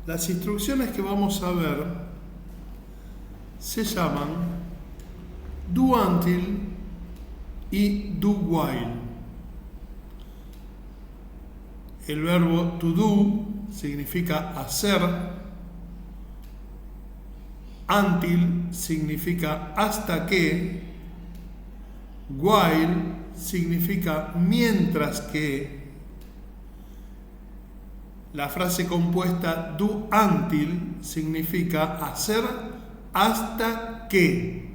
Las instrucciones que vamos a ver se llaman do until y do while. El verbo to do significa hacer, until significa hasta que, while significa mientras que. La frase compuesta do until significa hacer hasta que.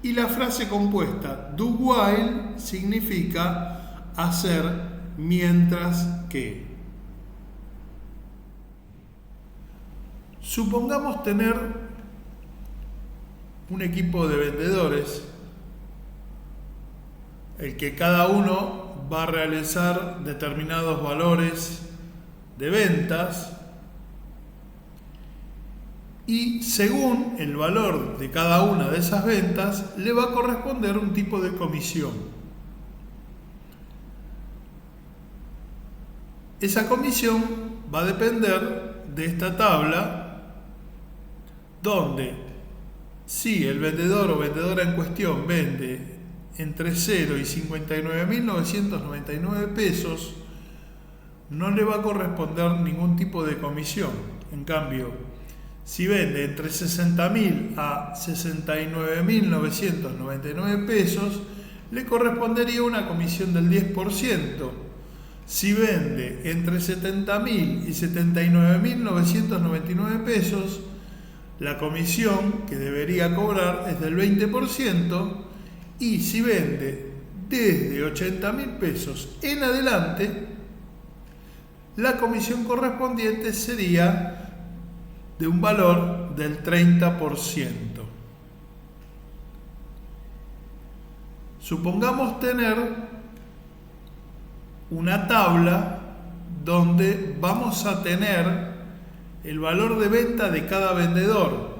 Y la frase compuesta do while significa hacer mientras que. Supongamos tener un equipo de vendedores, el que cada uno va a realizar determinados valores de ventas y según el valor de cada una de esas ventas le va a corresponder un tipo de comisión. Esa comisión va a depender de esta tabla donde si el vendedor o vendedora en cuestión vende entre 0 y 59.999 pesos, no le va a corresponder ningún tipo de comisión. En cambio, si vende entre 60.000 a 69.999 pesos, le correspondería una comisión del 10%. Si vende entre 70.000 y 79.999 pesos, la comisión que debería cobrar es del 20%. Y si vende desde 80.000 pesos en adelante, la comisión correspondiente sería de un valor del 30%. Supongamos tener una tabla donde vamos a tener el valor de venta de cada vendedor.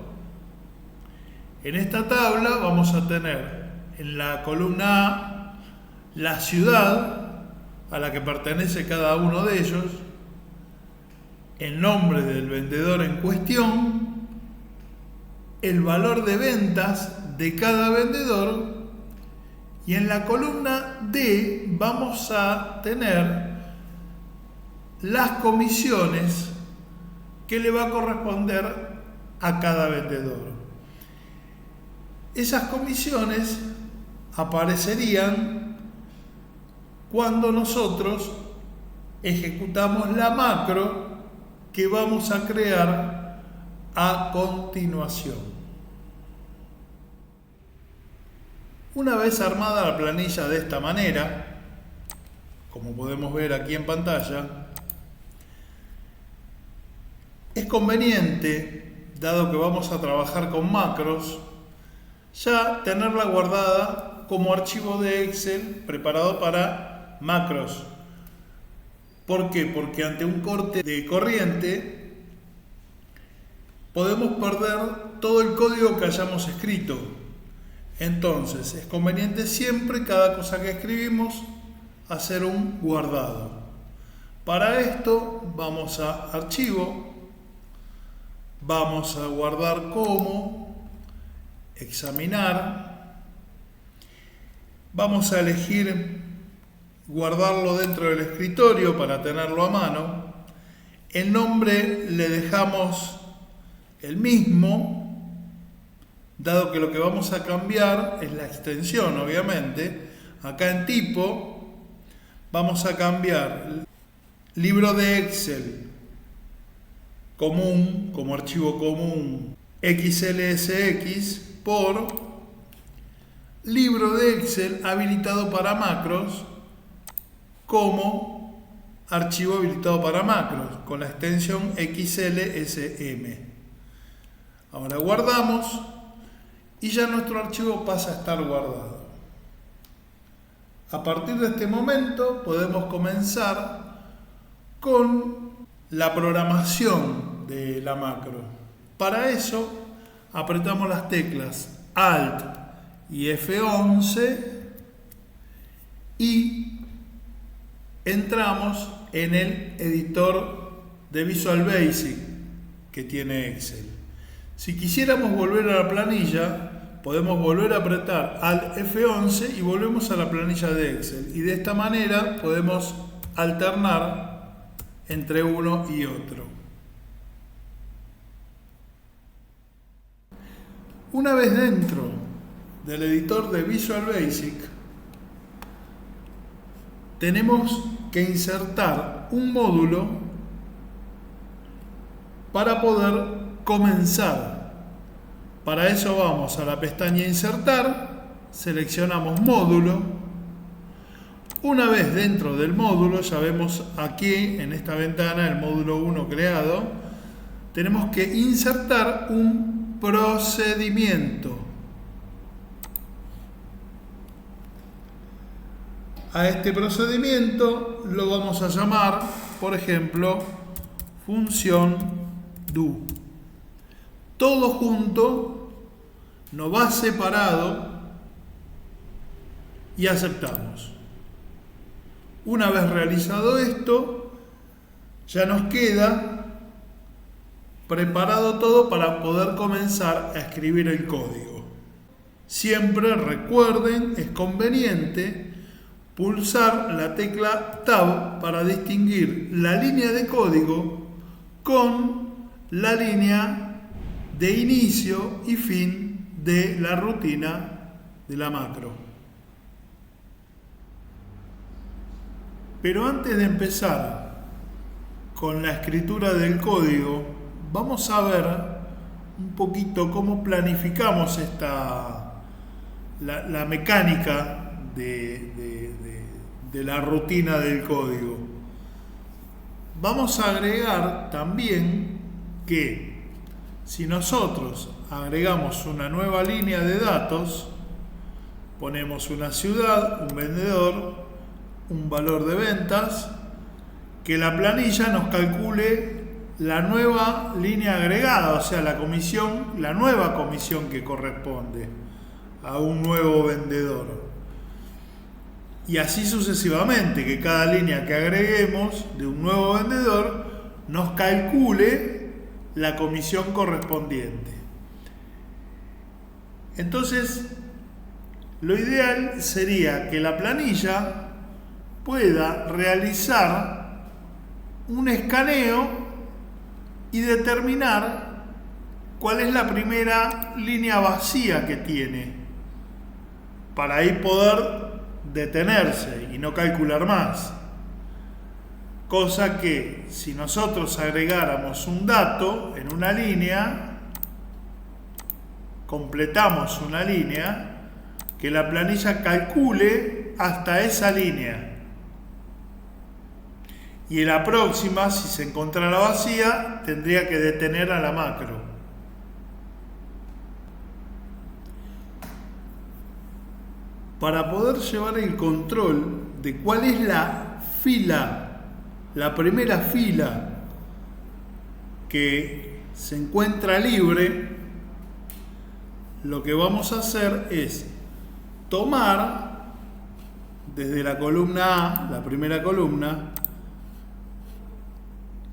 En esta tabla vamos a tener en la columna A la ciudad a la que pertenece cada uno de ellos, el nombre del vendedor en cuestión, el valor de ventas de cada vendedor, y en la columna D vamos a tener las comisiones que le va a corresponder a cada vendedor. Esas comisiones aparecerían cuando nosotros ejecutamos la macro que vamos a crear a continuación. Una vez armada la planilla de esta manera, como podemos ver aquí en pantalla, es conveniente, dado que vamos a trabajar con macros, ya tenerla guardada como archivo de Excel preparado para macros. ¿Por qué? Porque ante un corte de corriente podemos perder todo el código que hayamos escrito. Entonces es conveniente siempre, cada cosa que escribimos, hacer un guardado. Para esto vamos a archivo, vamos a guardar como, examinar, vamos a elegir guardarlo dentro del escritorio para tenerlo a mano. El nombre le dejamos el mismo, dado que lo que vamos a cambiar es la extensión, obviamente. Acá en tipo vamos a cambiar libro de Excel común, como archivo común XLSX, por libro de Excel habilitado para macros como archivo habilitado para macros con la extensión XLSM. Ahora guardamos y ya nuestro archivo pasa a estar guardado. A partir de este momento podemos comenzar con la programación de la macro. Para eso apretamos las teclas Alt y F11 y entramos en el editor de Visual Basic que tiene Excel. Si quisiéramos volver a la planilla, podemos volver a apretar Alt F11 y volvemos a la planilla de Excel. Y de esta manera podemos alternar entre uno y otro. Una vez dentro del editor de Visual Basic, tenemos que insertar un módulo para poder comenzar. Para eso vamos a la pestaña Insertar, seleccionamos Módulo. Una vez dentro del módulo, ya vemos aquí en esta ventana el módulo 1 creado, tenemos que insertar un procedimiento. A este procedimiento lo vamos a llamar, por ejemplo, función do. Todo junto, no va separado y aceptamos. Una vez realizado esto, ya nos queda preparado todo para poder comenzar a escribir el código. Siempre recuerden, es conveniente pulsar la tecla Tab para distinguir la línea de código con la línea de inicio y fin de la rutina de la macro. Pero antes de empezar con la escritura del código, vamos a ver un poquito cómo planificamos la mecánica de la rutina del código. Vamos a agregar también que si nosotros agregamos una nueva línea de datos, ponemos una ciudad, un vendedor, un valor de ventas, que la planilla nos calcule la nueva línea agregada, o sea, la nueva comisión que corresponde a un nuevo vendedor. Y así sucesivamente, que cada línea que agreguemos de un nuevo vendedor nos calcule la comisión correspondiente. Entonces, lo ideal sería que la planilla pueda realizar un escaneo y determinar cuál es la primera línea vacía que tiene, para ahí poder detenerse y no calcular más. Cosa que si nosotros agregáramos un dato en una línea, completamos una línea, que la planilla calcule hasta esa línea. Y en la próxima, si se encontrara vacía, tendría que detener a la macro. Para poder llevar el control de cuál es la fila, la primera fila que se encuentra libre, lo que vamos a hacer es tomar desde la columna A, la primera columna,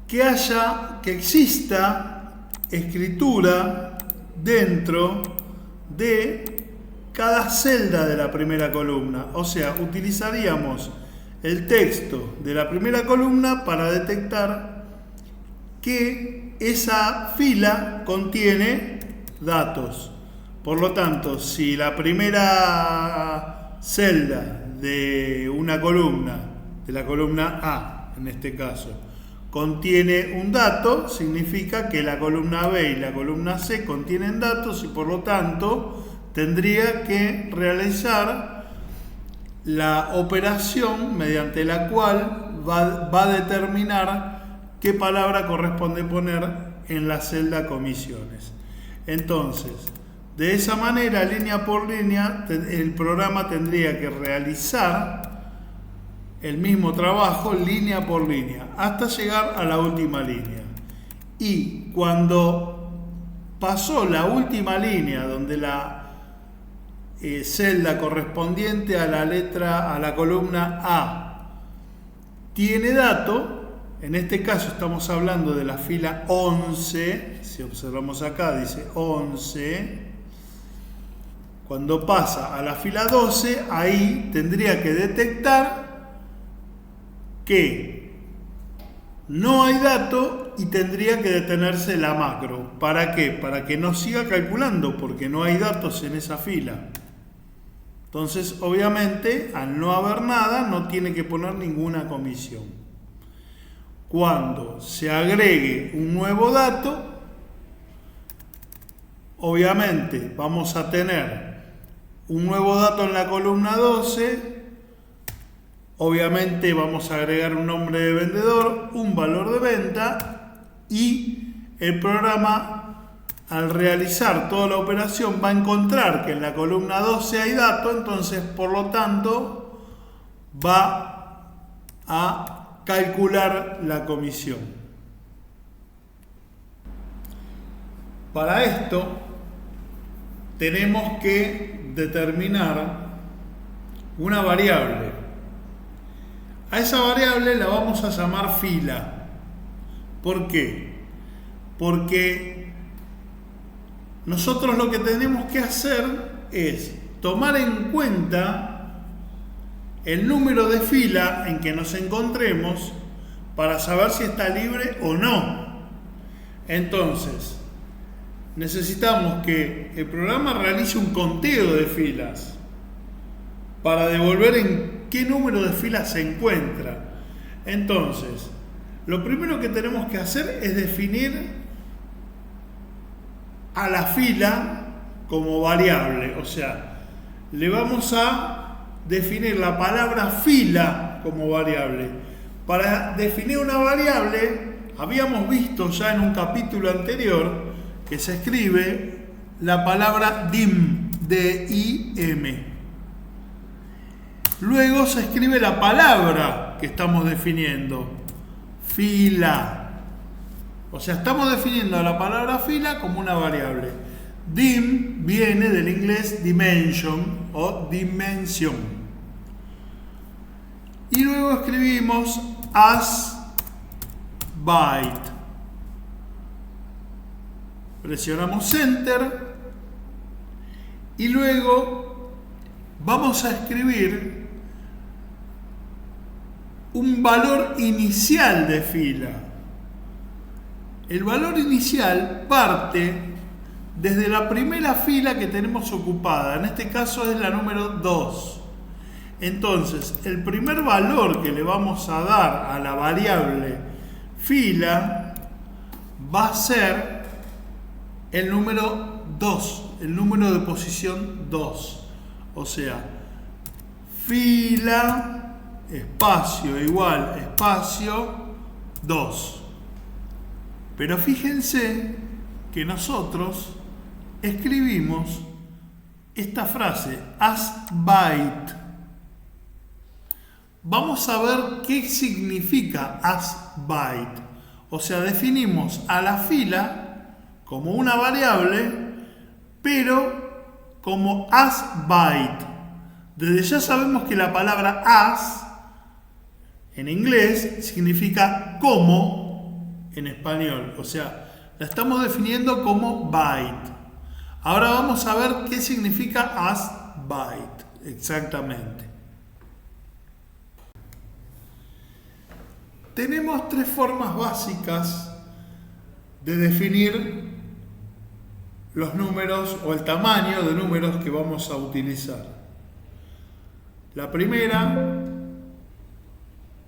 que exista escritura dentro de cada celda de la primera columna. O sea, utilizaríamos el texto de la primera columna para detectar que esa fila contiene datos. Por lo tanto, si la primera celda de una columna, de la columna A en este caso, contiene un dato, significa que la columna B y la columna C contienen datos y por lo tanto tendría que realizar la operación mediante la cual va a determinar qué palabra corresponde poner en la celda comisiones. Entonces, de esa manera, línea por línea, el programa tendría que realizar el mismo trabajo línea por línea hasta llegar a la última línea. Y cuando pasó la última línea, donde la celda correspondiente a la columna A tiene dato, En este caso estamos hablando de la fila 11, si observamos acá dice 11. Cuando pasa a la fila 12, ahí tendría que detectar que no hay dato y tendría que detenerse la macro. ¿Para qué? Para que no siga calculando, porque no hay datos en esa fila. Entonces, obviamente, al no haber nada, no tiene que poner ninguna comisión. Cuando se agregue un nuevo dato, obviamente vamos a tener un nuevo dato en la columna 12, obviamente vamos a agregar un nombre de vendedor, un valor de venta y el programa al realizar toda la operación va a encontrar que en la columna 12 hay dato, entonces por lo tanto va a calcular la comisión. Para esto tenemos que determinar una variable. A esa variable la vamos a llamar fila. ¿Por qué? Porque nosotros lo que tenemos que hacer es tomar en cuenta el número de fila en que nos encontremos para saber si está libre o no. Entonces, necesitamos que el programa realice un conteo de filas para devolver en qué número de filas se encuentra. Entonces, lo primero que tenemos que hacer es definir a la fila como variable. O sea, le vamos a definir la palabra fila como variable. Para definir una variable, habíamos visto ya en un capítulo anterior que se escribe la palabra dim, D-I-M. Luego se escribe la palabra que estamos definiendo, fila. O sea, estamos definiendo la palabra fila como una variable. Dim viene del inglés dimension o dimensión. Y luego escribimos as byte. Presionamos Enter y luego vamos a escribir un valor inicial de fila. El valor inicial parte desde la primera fila que tenemos ocupada, en este caso es la número 2. Entonces, el primer valor que le vamos a dar a la variable fila va a ser el número 2, el número de posición 2. O sea, fila, espacio igual, espacio, 2. Pero fíjense que nosotros escribimos esta frase, as byte. Vamos a ver qué significa as byte. O sea, definimos a la fila como una variable, pero como as byte. Desde ya sabemos que la palabra as en inglés significa como en español. O sea, la estamos definiendo como byte. Ahora vamos a ver qué significa as byte exactamente. Tenemos tres formas básicas de definir los números o el tamaño de números que vamos a utilizar. La primera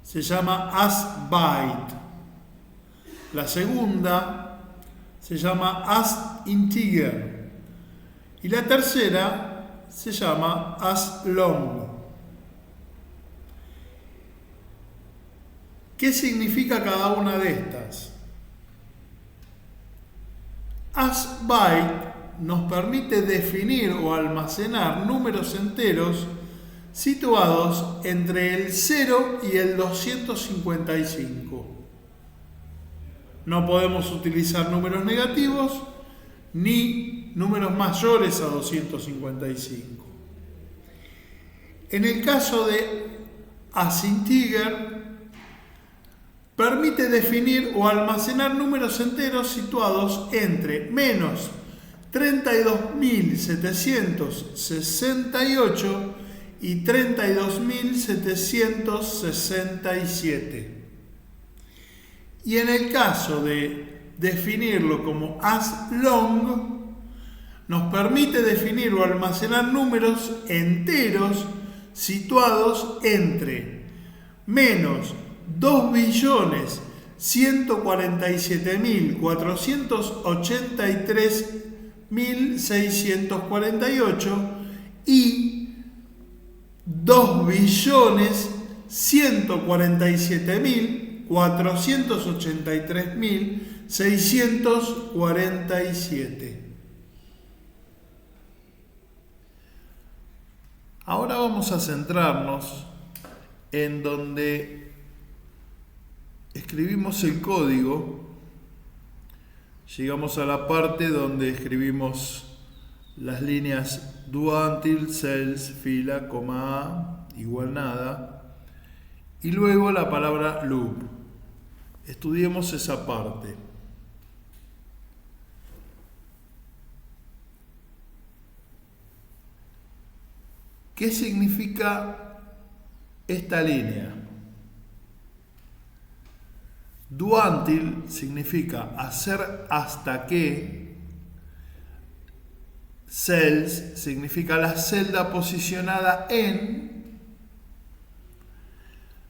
se llama as byte. La segunda se llama as integer. Y la tercera se llama as long. ¿Qué significa cada una de estas? As byte nos permite definir o almacenar números enteros situados entre el 0 y el 255. No podemos utilizar números negativos ni números mayores a 255. En el caso de as integer, Permite definir o almacenar números enteros situados entre menos 32.768 y 32.767. Y en el caso de definirlo como as long, nos permite definir o almacenar números enteros situados entre menos 2.147.483.648 y 2.147.483.647. Ahora vamos a centrarnos en donde escribimos el código. Llegamos a la parte donde escribimos las líneas do until, cells, fila, coma a, igual nada, y luego la palabra loop. Estudiemos esa parte. ¿Qué significa esta línea? Do until significa hacer hasta que. Cells significa la celda posicionada en.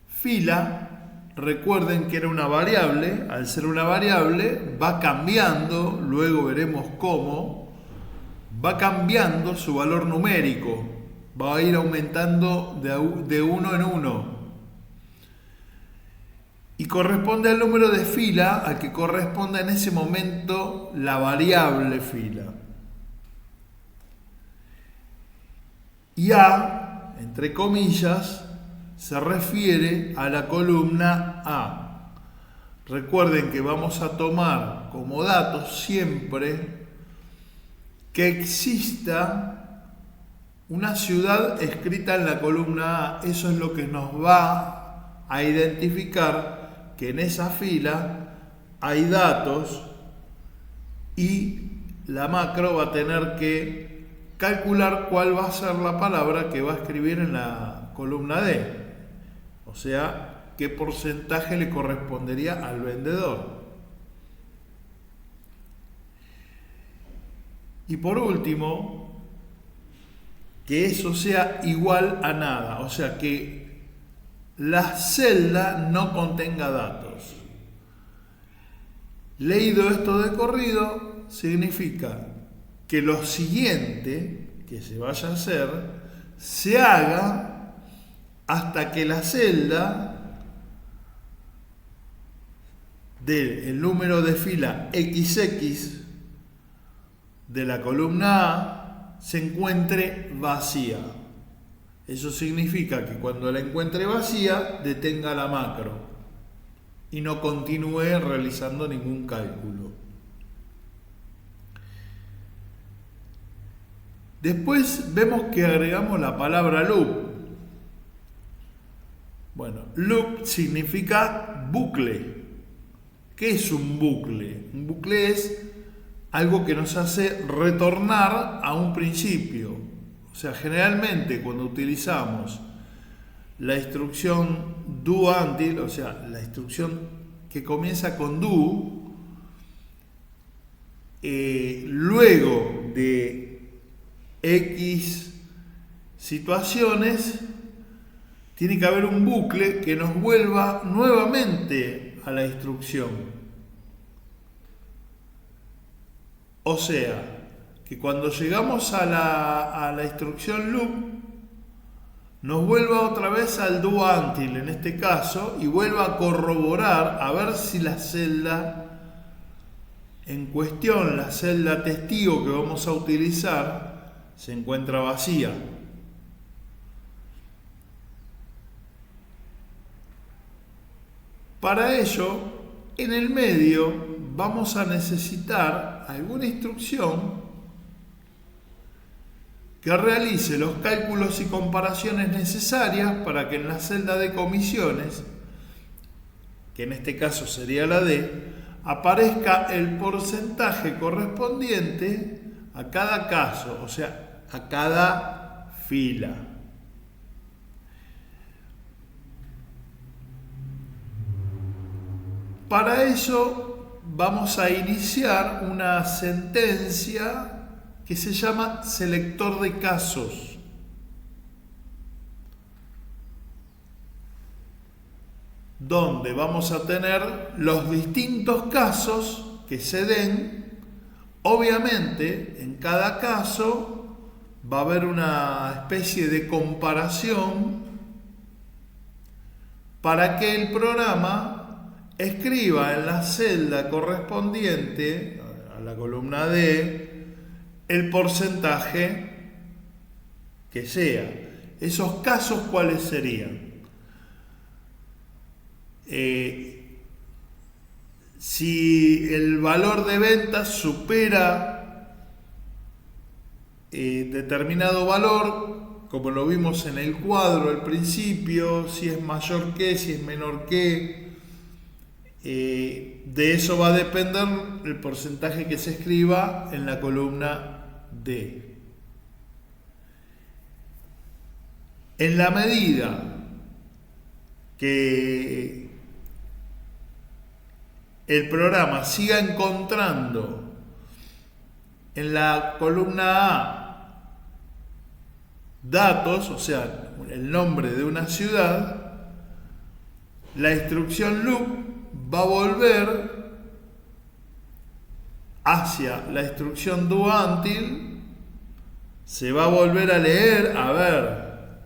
Fila, recuerden que era una variable. Al ser una variable va cambiando, luego veremos cómo, va cambiando su valor numérico. Va a ir aumentando de uno en uno. Y corresponde al número de fila al que corresponde en ese momento la variable fila. Y A, entre comillas, se refiere a la columna A. Recuerden que vamos a tomar como datos siempre que exista una ciudad escrita en la columna A. Eso es lo que nos va a identificar que en esa fila hay datos y la macro va a tener que calcular cuál va a ser la palabra que va a escribir en la columna D. O sea, qué porcentaje le correspondería al vendedor. Y por último, que eso sea igual a nada, o sea que la celda no contenga datos. Leído esto de corrido, significa que lo siguiente que se vaya a hacer se haga hasta que la celda del número de fila XX de la columna A se encuentre vacía. Eso significa que cuando la encuentre vacía, detenga la macro y no continúe realizando ningún cálculo. Después vemos que agregamos la palabra loop. Bueno, loop significa bucle. ¿Qué es un bucle? Un bucle es algo que nos hace retornar a un principio. O sea, generalmente cuando utilizamos la instrucción do until, o sea, la instrucción que comienza con do, luego de X situaciones, tiene que haber un bucle que nos vuelva nuevamente a la instrucción. O sea, que cuando llegamos a la instrucción loop, nos vuelva otra vez al do until en este caso y vuelva a corroborar a ver si la celda en cuestión, la celda testigo que vamos a utilizar, se encuentra vacía. Para ello, en el medio vamos a necesitar alguna instrucción que realice los cálculos y comparaciones necesarias para que en la celda de comisiones que en este caso sería la D, aparezca el porcentaje correspondiente a cada caso, o sea, a cada fila. Para eso vamos a iniciar una sentencia que se llama selector de casos. Donde vamos a tener los distintos casos que se den. Obviamente, en cada caso va a haber una especie de comparación para que el programa escriba en la celda correspondiente a la columna D el porcentaje que sea. ¿Esos casos cuáles serían? Si el valor de venta supera determinado valor, como lo vimos en el cuadro al principio, si es mayor que, si es menor que, de eso va a depender el porcentaje que se escriba en la columna D. En la medida que el programa siga encontrando en la columna A datos, o sea, el nombre de una ciudad, la instrucción loop va a volver hacia la instrucción do until, se va a volver a leer a ver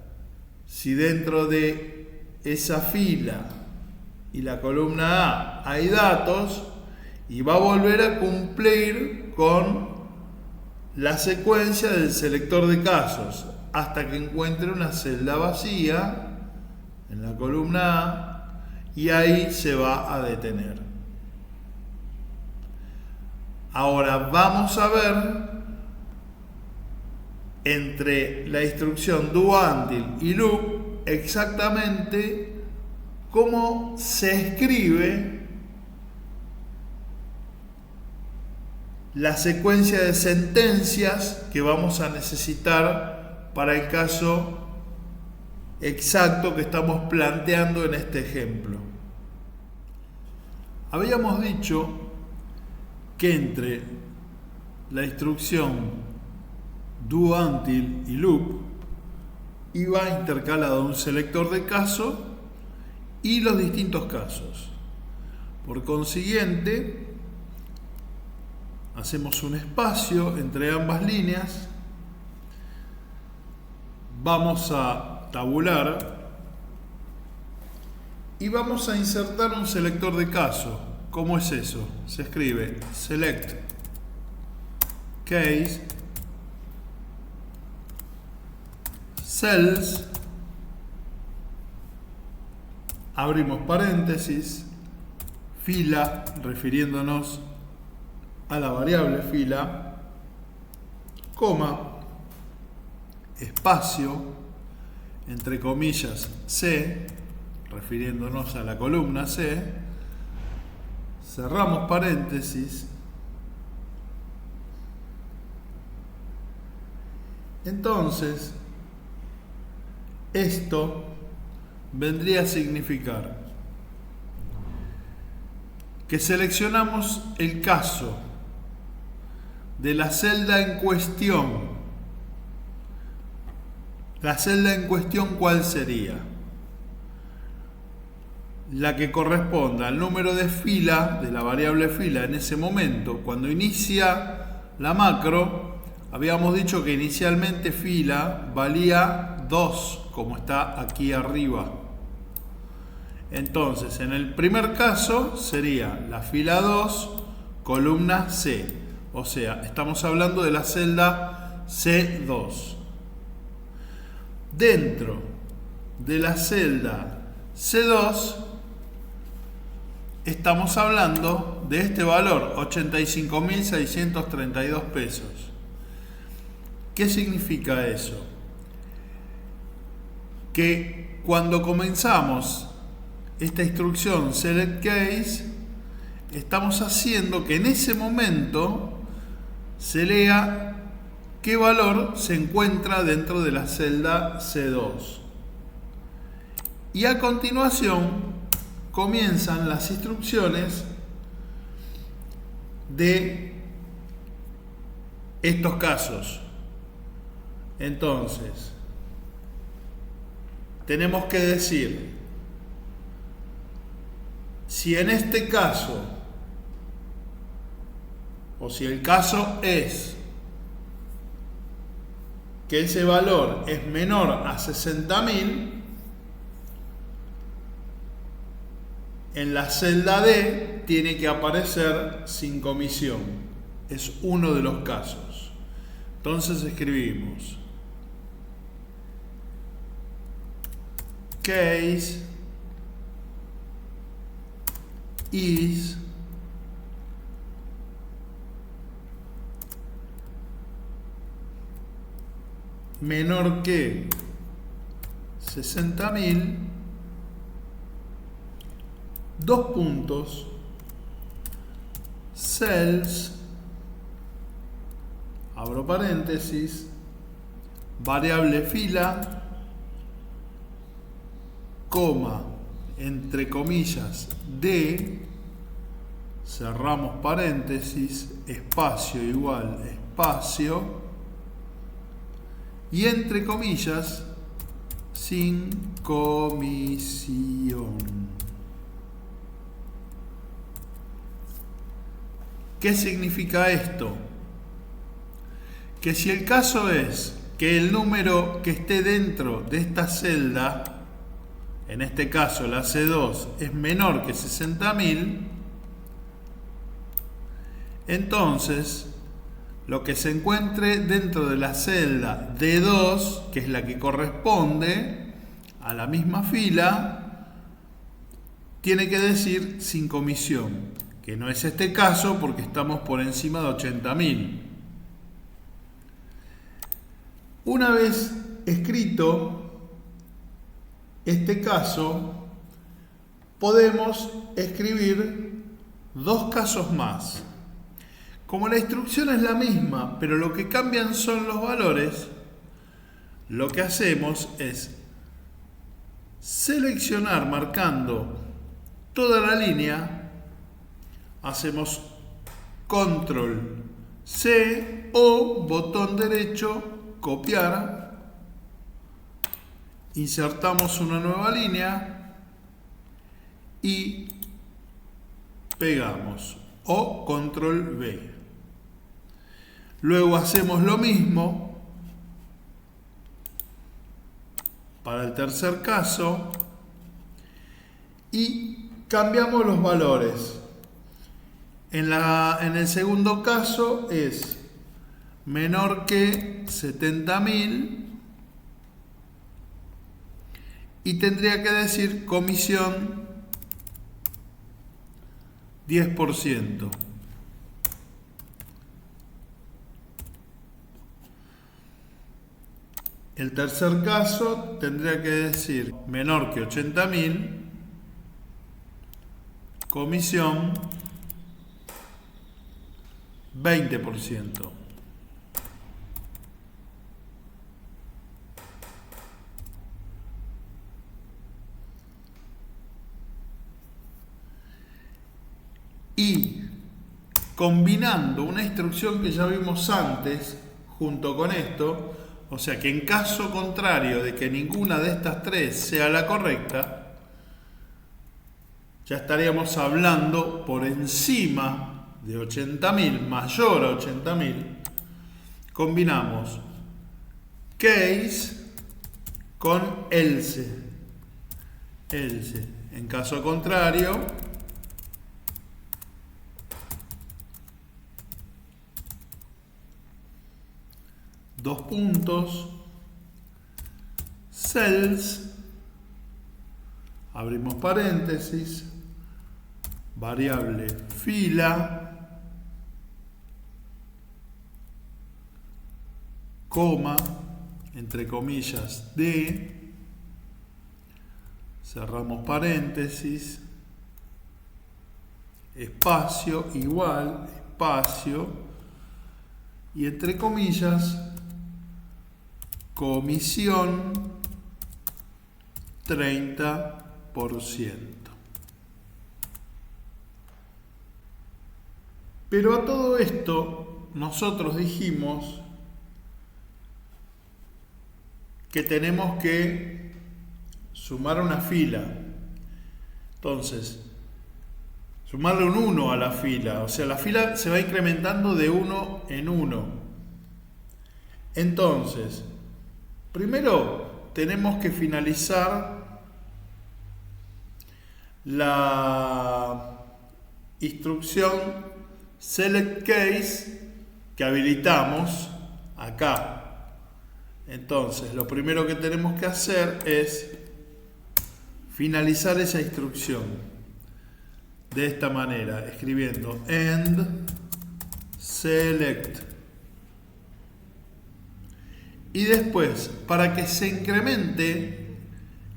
si dentro de esa fila y la columna A hay datos, y va a volver a cumplir con la secuencia del selector de casos hasta que encuentre una celda vacía en la columna A, y ahí se va a detener. Ahora vamos a ver entre la instrucción do until y loop exactamente cómo se escribe la secuencia de sentencias que vamos a necesitar para el caso exacto que estamos planteando en este ejemplo. Habíamos dicho que entre la instrucción do until y loop iba intercalado un selector de caso y los distintos casos. Por consiguiente, hacemos un espacio entre ambas líneas, vamos a tabular y vamos a insertar un selector de caso. ¿Cómo es eso? Se escribe select case cells, abrimos paréntesis, fila, refiriéndonos a la variable fila, coma, espacio, entre comillas C, refiriéndonos a la columna C, cerramos paréntesis. Entonces, esto vendría a significar que seleccionamos el caso de la celda en cuestión. La celda en cuestión, ¿cuál sería? La que corresponda al número de fila de la variable fila en ese momento. Cuando inicia la macro, habíamos dicho que inicialmente fila valía 2, como está aquí arriba. Entonces, en el primer caso sería la fila 2, columna C. O sea, estamos hablando de la celda C2. Dentro de la celda C2 estamos hablando de este valor, 85.632 pesos. ¿Qué significa eso? Que cuando comenzamos esta instrucción select case, estamos haciendo que en ese momento se lea qué valor se encuentra dentro de la celda C2. Y a continuación comienzan las instrucciones de estos casos. Entonces, tenemos que decir, si en este caso, o si el caso es que ese valor es menor a 60.000, en la celda D tiene que aparecer sin comisión. Es uno de los casos. Entonces escribimos case is menor que 60.000, dos puntos, cells, abro paréntesis, variable fila, coma, entre comillas, D, cerramos paréntesis, espacio igual, espacio, y entre comillas, sin comisión. ¿Qué significa esto? Que si el caso es que el número que esté dentro de esta celda, en este caso la C2, es menor que 60.000, entonces lo que se encuentre dentro de la celda D2, que es la que corresponde a la misma fila, tiene que decir sin comisión, que no es este caso porque estamos por encima de 80.000. Una vez escrito este caso, podemos escribir dos casos más. Como la instrucción es la misma, pero lo que cambian son los valores, lo que hacemos es seleccionar marcando toda la línea, hacemos control C o botón derecho, copiar, insertamos una nueva línea y pegamos o control V. Luego hacemos lo mismo para el tercer caso y cambiamos los valores. En el segundo caso es menor que 70.000 y tendría que decir comisión 10%. El tercer caso tendría que decir menor que 80.000, comisión 20%. Y combinando una instrucción que ya vimos antes junto con esto, o sea que en caso contrario de que ninguna de estas tres sea la correcta, ya estaríamos hablando por encima de 80.000, mayor a 80.000, combinamos case con else. Else. En caso contrario, dos puntos, cells, abrimos paréntesis, variable fila, coma, entre comillas, D, cerramos paréntesis, espacio, igual, espacio, y entre comillas, comisión 30%. Pero a todo esto nosotros dijimos que tenemos que sumar una fila. Entonces, sumarle un 1 a la fila. O sea, la fila se va incrementando de 1 en 1. Entonces, primero tenemos que finalizar la instrucción select case que habilitamos acá. Entonces, lo primero que tenemos que hacer es finalizar esa instrucción de esta manera, escribiendo end select. Y después, para que se incremente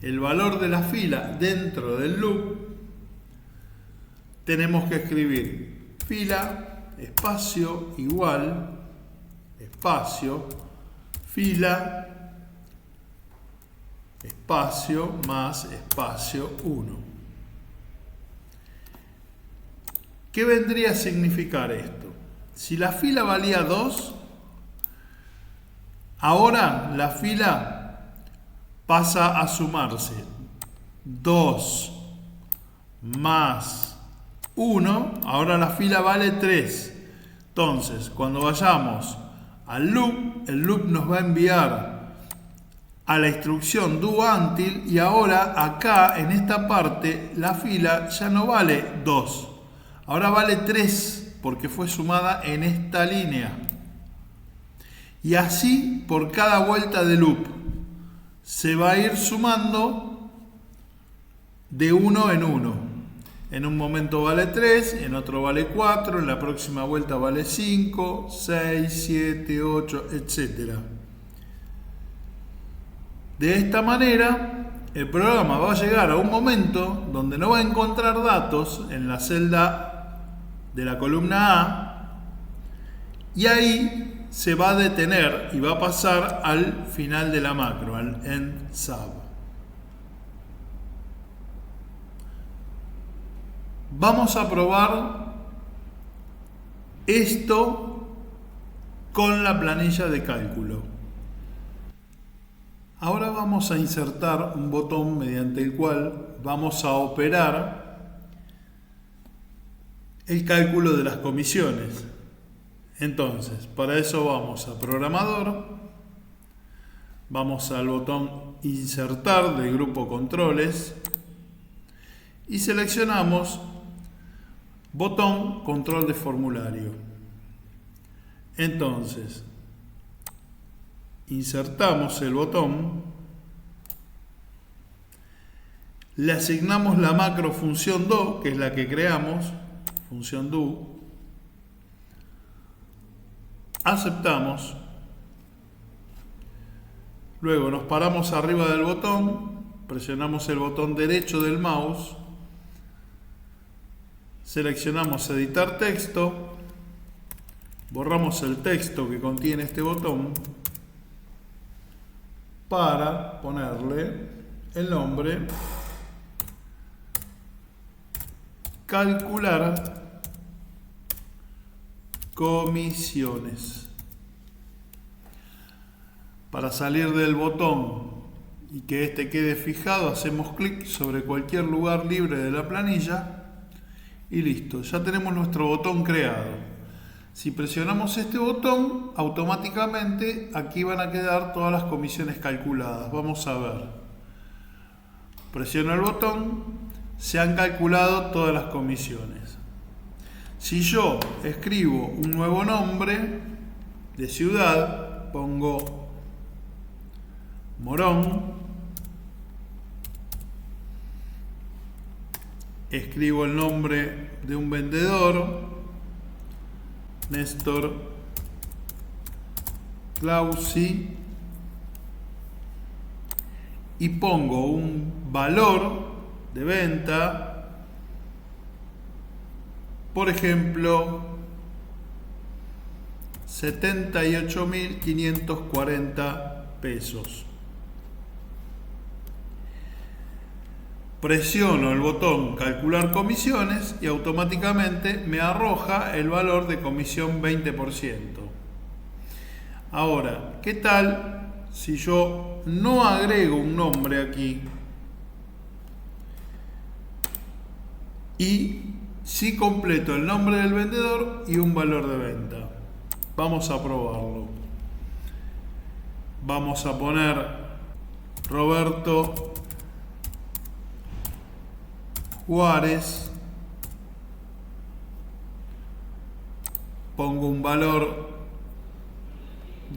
el valor de la fila dentro del loop, tenemos que escribir fila, espacio, igual, espacio, fila, espacio, más espacio 1. ¿Qué vendría a significar esto? Si la fila valía 2, ahora la fila pasa a sumarse 2 más 1, ahora la fila vale 3. Entonces, cuando vayamos al loop, el loop nos va a enviar a la instrucción do until, y ahora acá en esta parte la fila ya no vale 2, ahora vale 3 porque fue sumada en esta línea. Y así por cada vuelta de loop se va a ir sumando de 1 en 1. En un momento vale 3, en otro vale 4, en la próxima vuelta vale 5, 6, 7, 8, etc. De esta manera, el programa va a llegar a un momento donde no va a encontrar datos en la celda de la columna A, y ahí se va a detener y va a pasar al final de la macro, al end sub. Vamos a probar esto con la planilla de cálculo. Ahora vamos a insertar un botón mediante el cual vamos a operar el cálculo de las comisiones. Entonces, para eso vamos a programador, vamos al botón insertar del grupo controles y seleccionamos botón control de formulario. Entonces, insertamos el botón, le asignamos la macro función do, que es la que creamos, función do, aceptamos, luego nos paramos arriba del botón, presionamos el botón derecho del mouse, seleccionamos editar texto, borramos el texto que contiene este botón para ponerle el nombre calcular comisiones. Para salir del botón y que este quede fijado, hacemos clic sobre cualquier lugar libre de la planilla y listo, ya tenemos nuestro botón creado. Si presionamos este botón, automáticamente aquí van a quedar todas las comisiones calculadas. Vamos a ver. Presiono el botón, se han calculado todas las comisiones. Si yo escribo un nuevo nombre de ciudad, pongo Morón, escribo el nombre de un vendedor, Néstor Clausi, y pongo un valor de venta, por ejemplo, 78.540 pesos. Presiono el botón calcular comisiones y automáticamente me arroja el valor de comisión 20%. Ahora, ¿qué tal si yo no agrego un nombre aquí y sí completo el nombre del vendedor y un valor de venta? Vamos a probarlo. Vamos a poner Roberto Juárez. Pongo un valor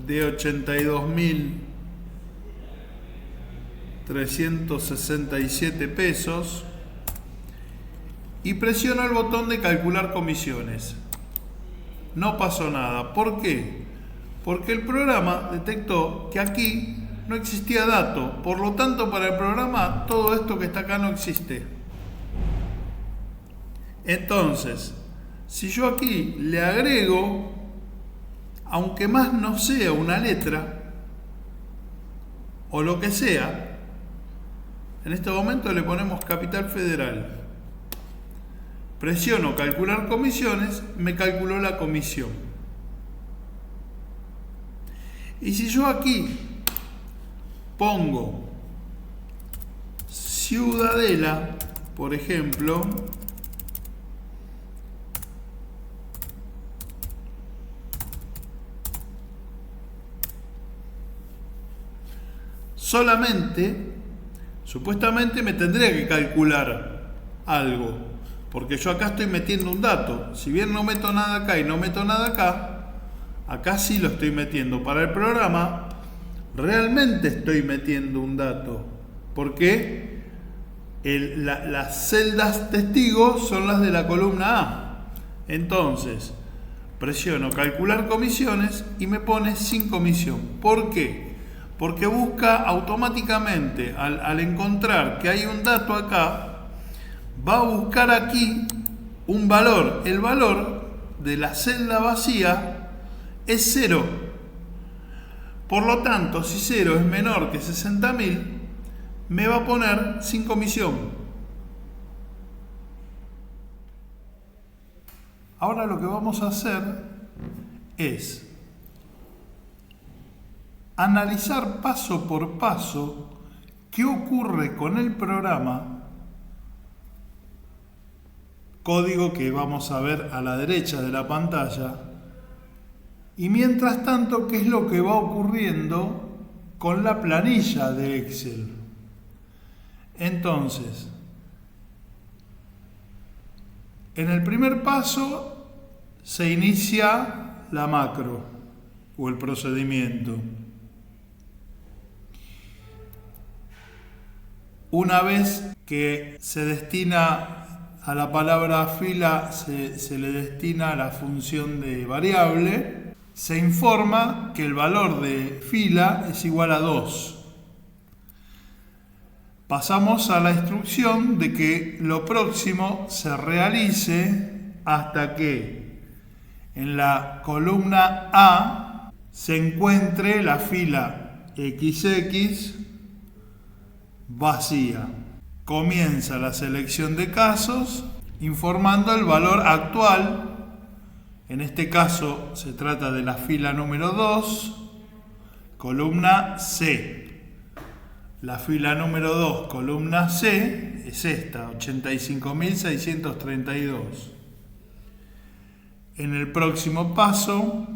de 82.367 pesos y presiono el botón de calcular comisiones. No pasó nada. ¿Por qué? Porque el programa detectó que aquí no existía dato. Por lo tanto, para el programa todo esto que está acá no existe. Entonces, si yo aquí le agrego, aunque más no sea una letra o lo que sea, en este momento le ponemos Capital Federal. Presiono calcular comisiones, me calculó la comisión. Y si yo aquí pongo Ciudadela, por ejemplo, supuestamente me tendría que calcular algo. Porque yo acá estoy metiendo un dato. Si bien no meto nada acá y no meto nada acá, acá sí lo estoy metiendo. Para el programa, realmente estoy metiendo un dato. Porque las celdas testigos son las de la columna A. Entonces, presiono calcular comisiones y me pone sin comisión. ¿Por qué? Porque busca automáticamente, al encontrar que hay un dato acá, va a buscar aquí un valor. El valor de la celda vacía es 0. Por lo tanto, si 0 es menor que 60.000, me va a poner sin comisión. Ahora lo que vamos a hacer es analizar paso por paso qué ocurre con el programa. Código que vamos a ver a la derecha de la pantalla. Y mientras tanto, ¿qué es lo que va ocurriendo con la planilla de Excel? Entonces, en el primer paso se inicia la macro o el procedimiento. Una vez que se destina a la palabra fila, se le destina la función de variable, se informa que el valor de fila es igual a 2. Pasamos a la instrucción de que lo próximo se realice hasta que en la columna A se encuentre la fila XX vacía. Comienza la selección de casos informando el valor actual. En este caso se trata de la fila número 2, columna C. La fila número 2, columna C, es esta, 85.632. En el próximo paso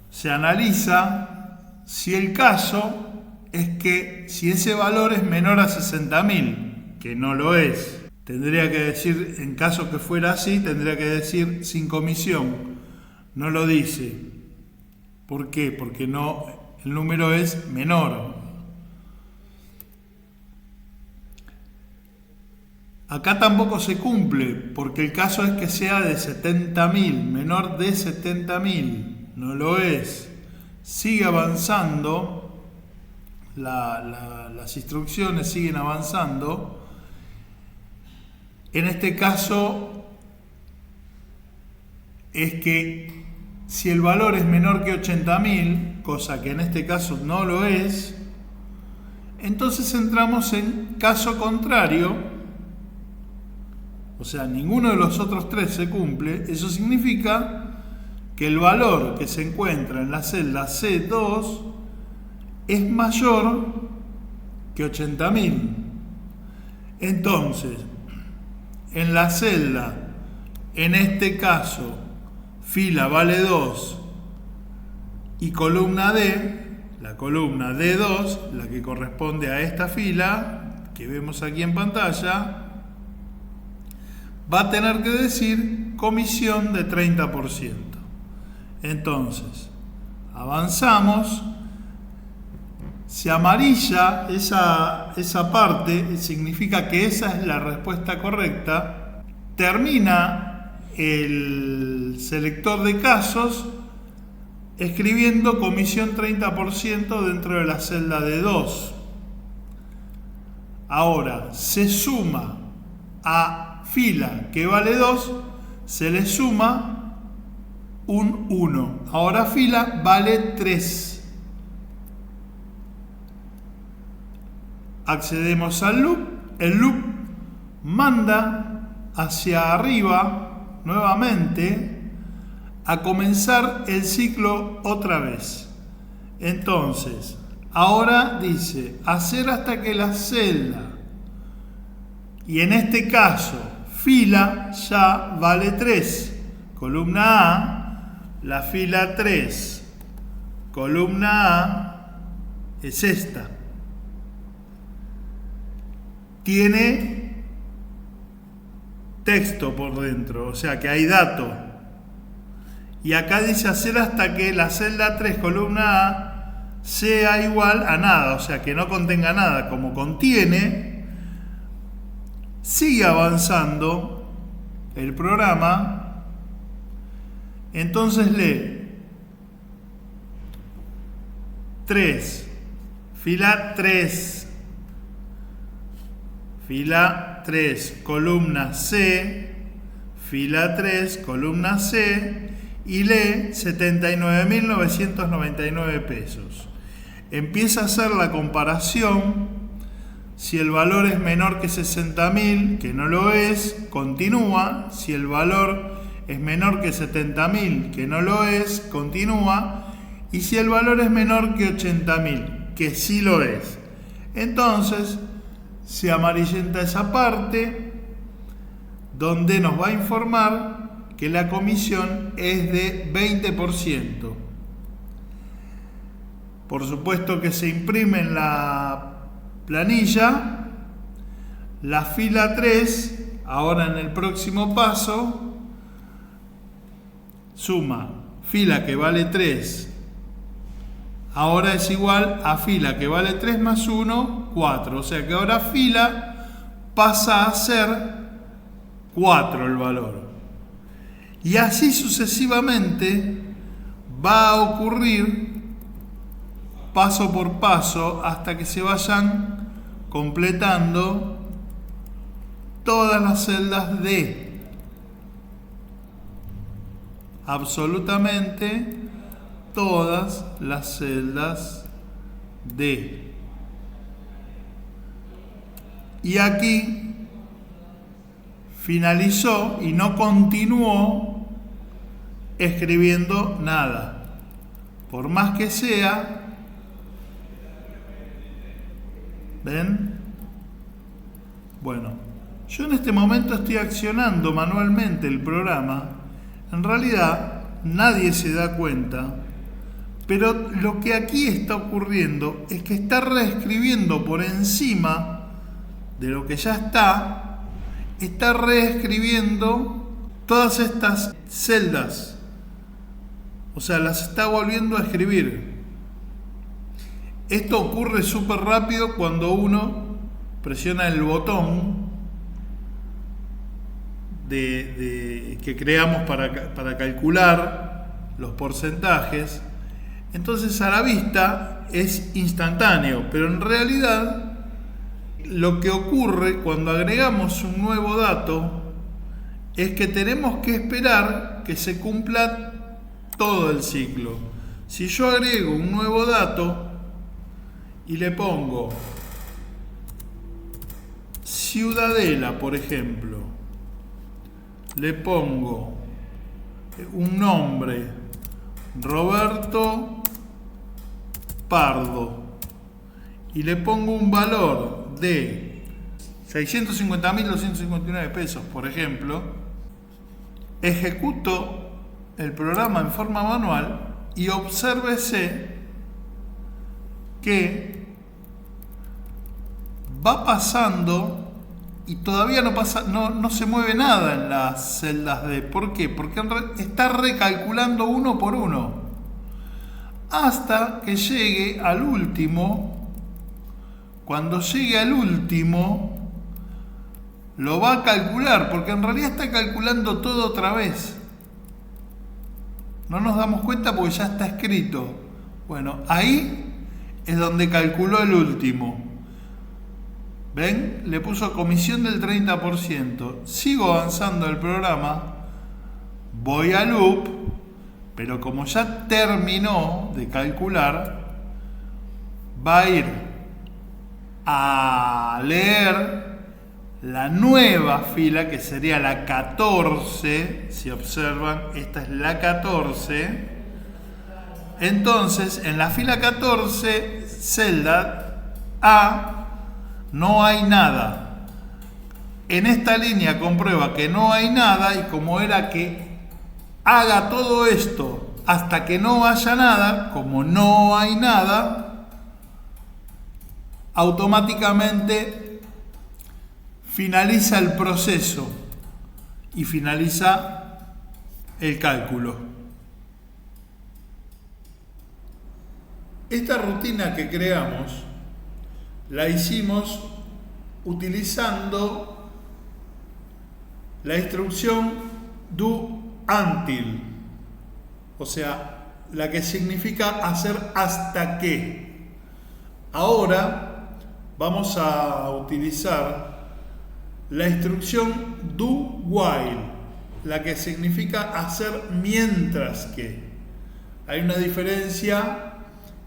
se analiza si el caso es que si ese valor es menor a 60.000, que no lo es, tendría que decir, en caso que fuera así, tendría que decir sin comisión. No lo dice. ¿Por qué? Porque no, el número es menor. Acá tampoco se cumple, porque el caso es que sea de 70.000, menor de 70.000. No lo es. Sigue avanzando. las instrucciones siguen avanzando. En este caso es que si el valor es menor que 80.000, cosa que en este caso no lo es, entonces entramos en caso contrario, o sea, ninguno de los otros tres se cumple. Eso significa que el valor que se encuentra en la celda C2 es mayor que 80.000. Entonces, en la celda, en este caso, fila vale 2 y columna D, la columna D2, la que corresponde a esta fila que vemos aquí en pantalla, va a tener que decir comisión de 30%. Entonces, avanzamos. Si amarilla esa parte, significa que esa es la respuesta correcta. Termina el selector de casos escribiendo comisión 30% dentro de la celda de 2. Ahora, se suma a fila que vale 2, se le suma un 1. Ahora fila vale 3. Accedemos al loop. El loop manda hacia arriba nuevamente a comenzar el ciclo otra vez. Entonces, ahora dice hacer hasta que la celda, y en este caso fila ya vale 3. Columna A, la fila 3, columna A es esta. Tiene texto por dentro, o sea que hay dato. Y acá dice hacer hasta que la celda 3, columna A, sea igual a nada, o sea que no contenga nada. Como contiene, sigue avanzando el programa. Entonces lee 3, fila 3, fila 3, columna C, fila 3, columna C, y lee 79.999 pesos. Empieza a hacer la comparación. Si el valor es menor que 60.000, que no lo es, continúa. Si el valor es menor que 70.000, que no lo es, continúa. Y si el valor es menor que 80.000, que sí lo es, entonces se amarillenta esa parte donde nos va a informar que la comisión es de 20%. Por supuesto que se imprime en la planilla la fila 3. Ahora en el próximo paso suma fila que vale 3, ahora es igual a fila que vale 3 más 1, 4. O sea que ahora fila pasa a ser 4 el valor. Y así sucesivamente va a ocurrir paso por paso hasta que se vayan completando todas las celdas D. Absolutamente todas las celdas D. Y aquí finalizó y no continuó escribiendo nada. Por más que sea, ¿ven? Bueno, yo en este momento estoy accionando manualmente el programa. En realidad nadie se da cuenta, pero lo que aquí está ocurriendo es que está reescribiendo por encima de lo que ya está reescribiendo todas estas celdas. O sea, las está volviendo a escribir. Esto ocurre súper rápido cuando uno presiona el botón que creamos para calcular los porcentajes. Entonces a la vista es instantáneo, pero en realidad lo que ocurre cuando agregamos un nuevo dato es que tenemos que esperar que se cumpla todo el ciclo. Si yo agrego un nuevo dato y le pongo Ciudadela, por ejemplo, le pongo un nombre, Roberto Pardo, y le pongo un valor de 650.259 pesos, por ejemplo, ejecuto el programa en forma manual y obsérvese que va pasando y todavía no se mueve nada en las celdas D. ¿Por qué? Porque está recalculando uno por uno hasta que llegue al último. Cuando llegue al último lo va a calcular, porque en realidad está calculando todo otra vez. No nos damos cuenta porque ya está escrito. Bueno, ahí es donde calculó el último. ¿Ven? Le puso comisión del 30%. Sigo avanzando el programa. Voy a loop. Pero como ya terminó de calcular, va a ir a leer la nueva fila, que sería la 14. Si observan, esta es la 14. Entonces, en la fila 14, celda A, no hay nada. En esta línea comprueba que no hay nada, y como era que haga todo esto hasta que no haya nada, como no hay nada, automáticamente finaliza el proceso y finaliza el cálculo. Esta rutina que creamos la hicimos utilizando la instrucción do until, o sea, la que significa hacer hasta que. Ahora vamos a utilizar la instrucción do while, la que significa hacer mientras que. Hay una diferencia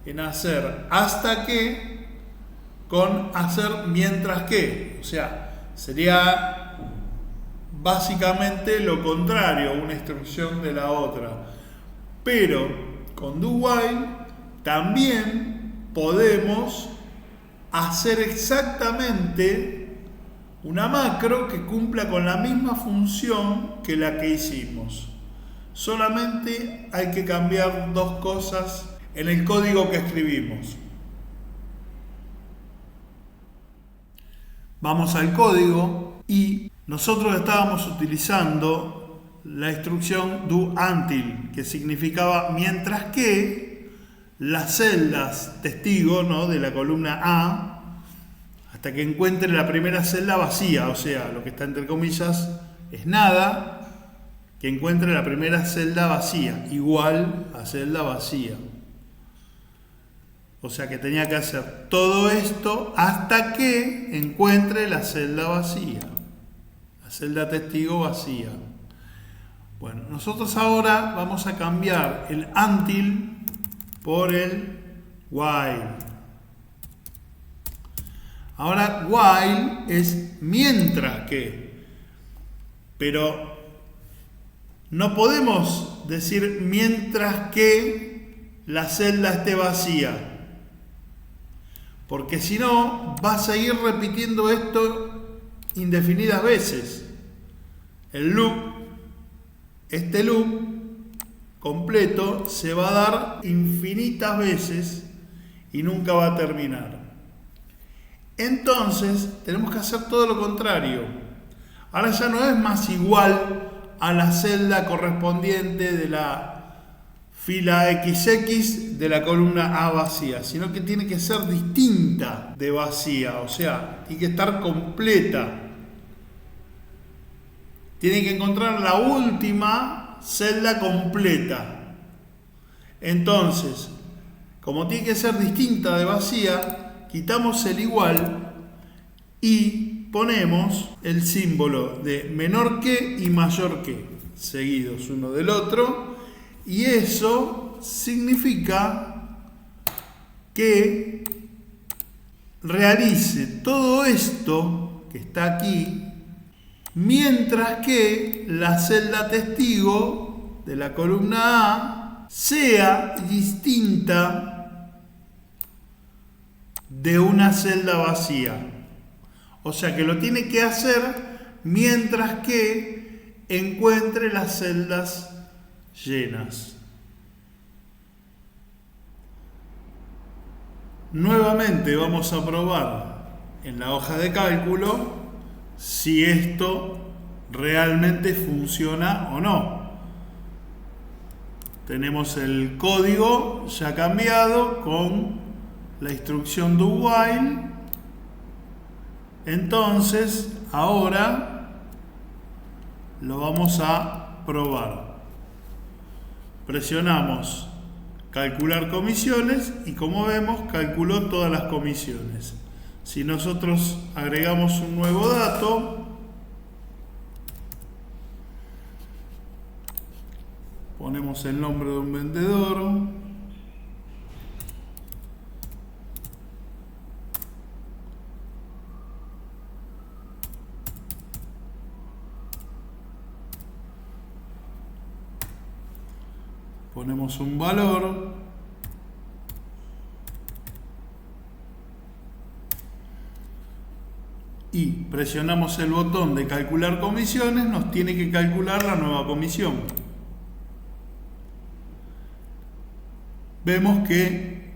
en hacer hasta que con hacer mientras que, o sea, sería básicamente lo contrario, una instrucción de la otra. Pero con do while también podemos hacer exactamente una macro que cumpla con la misma función que la que hicimos. Solamente hay que cambiar dos cosas en el código que escribimos. Vamos al código y nosotros estábamos utilizando la instrucción do until, que significaba mientras que las celdas testigo, ¿no?, de la columna A, hasta que encuentre la primera celda vacía, o sea, lo que está entre comillas es nada, que encuentre la primera celda vacía, igual a celda vacía. O sea que tenía que hacer todo esto hasta que encuentre la celda vacía, la celda testigo vacía. Bueno, nosotros ahora vamos a cambiar el until por el while. Ahora while es mientras que, pero no podemos decir mientras que la celda esté vacía, porque si no, va a seguir repitiendo esto indefinidas veces. El loop, este loop completo, se va a dar infinitas veces y nunca va a terminar. Entonces, tenemos que hacer todo lo contrario. Ahora ya no es más igual a la celda correspondiente de la fila XX de la columna A vacía, sino que tiene que ser distinta de vacía, o sea, tiene que estar completa. Tiene que encontrar la última celda completa. Entonces, Como tiene que ser distinta de vacía, quitamos el igual y ponemos el símbolo de menor que y mayor que, seguidos uno del otro, y eso significa que realice todo esto que está aquí, mientras que la celda testigo de la columna A sea distinta de una celda vacía. O sea que lo tiene que hacer mientras que encuentre las celdas llenas. Nuevamente vamos a probar en la hoja de cálculo si esto realmente funciona o no. Tenemos el código ya cambiado con la instrucción do while. Entonces ahora lo vamos a probar. Presionamos calcular comisiones y como vemos calculó todas las comisiones. Si nosotros agregamos un nuevo dato, ponemos el nombre de un vendedor, ponemos un valor y presionamos el botón de calcular comisiones, nos tiene que calcular la nueva comisión. Vemos que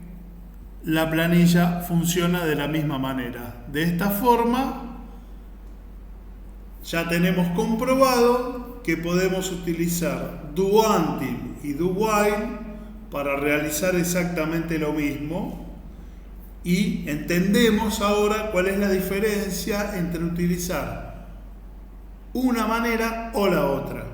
la planilla funciona de la misma manera. De esta forma ya tenemos comprobado que podemos utilizar do until y do while para realizar exactamente lo mismo. Y entendemos ahora cuál es la diferencia entre utilizar una manera o la otra.